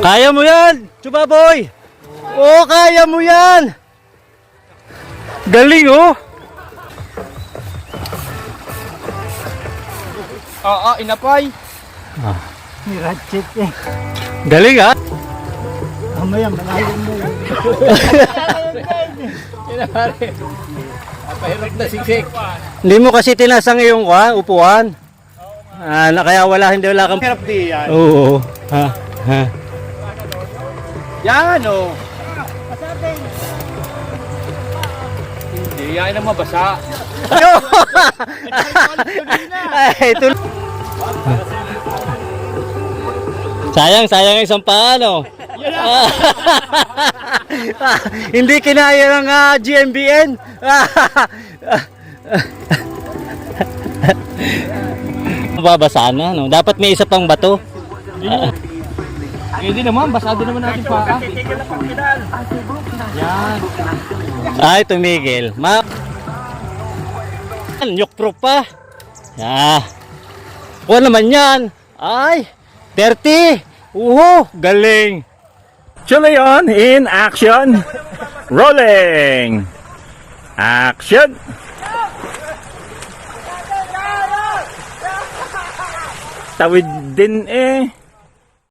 Kaya mo yan, Chubaboy. Oo, kaya mo yan. Galing, oh. Oo, inapay. May ratchet eh. Galing, ha? Mamaya, malalim na yun. Inapay. Napahirap na siksik. Hindi mo kasi tinasang iyong upuan. Kaya wala kang... Hirap di yan. Oo. Ha? Yan, oh. Hindi, yan ang mabasa. Ay, ito. Sayang ang isang paano. Hindi kinaya ng GMBN. Mababasa na, no? Dapat may isa pang bato. Hindi naman, basado naman natin pa. Yan. Ay, tumigil. Nyok-proof pa. Kuha naman yan. Ay, 30. Galing. Chuleon in action. Rolling. Action. Tawid din eh.